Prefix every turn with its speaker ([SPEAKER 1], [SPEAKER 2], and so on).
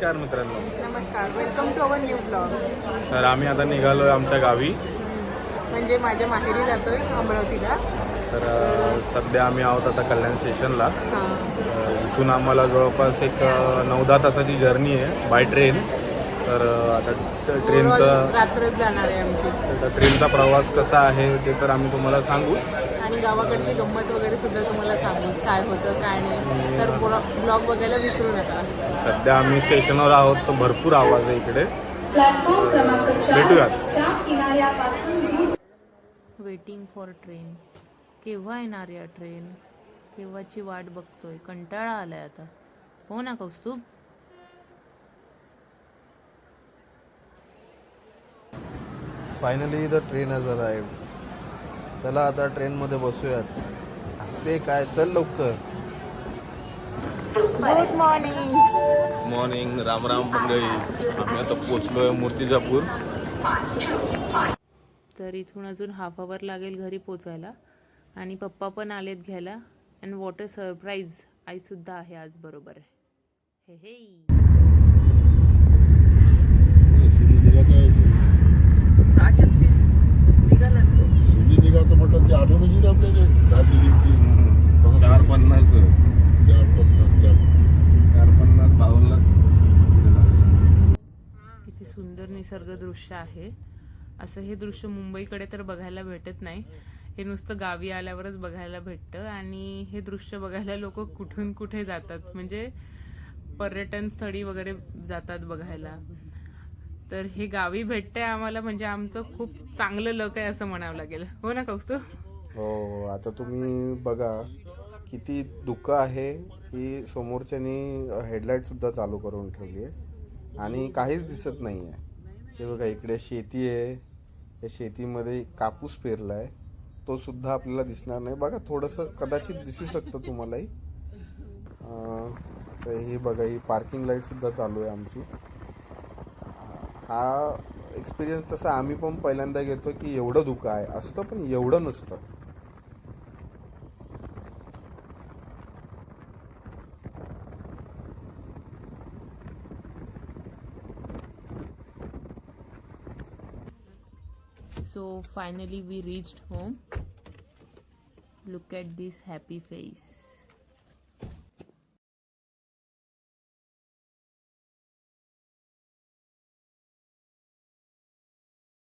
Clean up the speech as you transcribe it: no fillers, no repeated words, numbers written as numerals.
[SPEAKER 1] नमस्कार मित्रांनो.
[SPEAKER 2] नमस्कार, welcome to our new blog.
[SPEAKER 1] तर आम्ही आता निघालो आहे आमच्या गावी.
[SPEAKER 2] म्हणजे माझ्या माहेरी जातोय अमरावतीला.
[SPEAKER 1] तर सध्या आम्ही आहोत आता कल्याण स्टेशनला.
[SPEAKER 2] हां,
[SPEAKER 1] इथून आम्हाला जवळपास एक 9-10 तासाची जर्नी आहे बाय ट्रेन. तर आता
[SPEAKER 2] ओव्हरऑल रात्रच जाणार आहे आमची.
[SPEAKER 1] ट्रेनचा प्रवास कसा आहे ते तर आम्ही तुम्हाला सांगूच.
[SPEAKER 2] आणि गावाकडची गंमत वगैरे सुद्धा तुम्हाला सांगू काय होतं काय नाही. तर ब्लॉग बघायला विसरू नका.
[SPEAKER 1] सध्या आम्ही स्टेशनवर आहोत, तर भरपूर आवाज आहे इकडे. भेटूयात.
[SPEAKER 2] Waiting for train. केव्हा येणार या ट्रेन? केव्हाची वाट बघतोय. कंटाळा आलाय आता. हो ना Kaustubh?
[SPEAKER 3] Finally the train has arrived. चला आता ट्रेनमध्ये बसूयात. हसते काय, चल लवकर.
[SPEAKER 2] Good morning.
[SPEAKER 1] मॉर्निंग. राम मंडळी. आम्ही आता पोचलो आहे मूर्तिजापूर.
[SPEAKER 2] तर इथून अजून हाफ अवर लागेल घरी पोचायला. आणि पप्पा पण आलेत घ्यायला. अँड वॉट अ सरप्राईज, आईसुद्धा आहे आज बरोबर. हे हे 6:36 निघाला.
[SPEAKER 4] निघाचं म्हटलं ते आठवण्याची आपल्याला दार्जिलिंगची
[SPEAKER 1] 4:50
[SPEAKER 2] किती सुंदर निसर्ग दृश्य आहे. असं हे दृश्य मुंबईकडे तर बघायला भेटत नाही. हे नुसतं गावी आल्यावरच बघायला भेटतं. आणि हे दृश्य बघायला लोक कुठून कुठे जातात, म्हणजे पर्यटन स्थळी वगैरे जातात बघायला. तर हे गावी भेटतंय आम्हाला, म्हणजे आमचं खूप चांगलं लक आहे असं म्हणावं लागेल. हो ना कौस्तुभ?
[SPEAKER 3] हो, आता तुम्ही बघा किती दुःख आहे की समोरच्यानी हेडलाईट सुद्धा चालू करून ठेवली आहे आणि काहीच दिसत नाही आहे. हे बघा इकडे शेती आहे. या शेतीमध्ये कापूस पेरला आहे, तो सुद्धा आपल्याला दिसणार नाही. बघा थोडंसं कदाचित दिसू शकतं तुम्हालाही. तर हे बघा, ही पार्किंग लाईटसुद्धा चालू आहे आमची. हा एक्सपिरियन्स तसा आम्ही पण पहिल्यांदा घेतो की एवढं धुकं आहे असतं, पण एवढं नसतं.
[SPEAKER 2] So finally we reached home. Look at this happy face.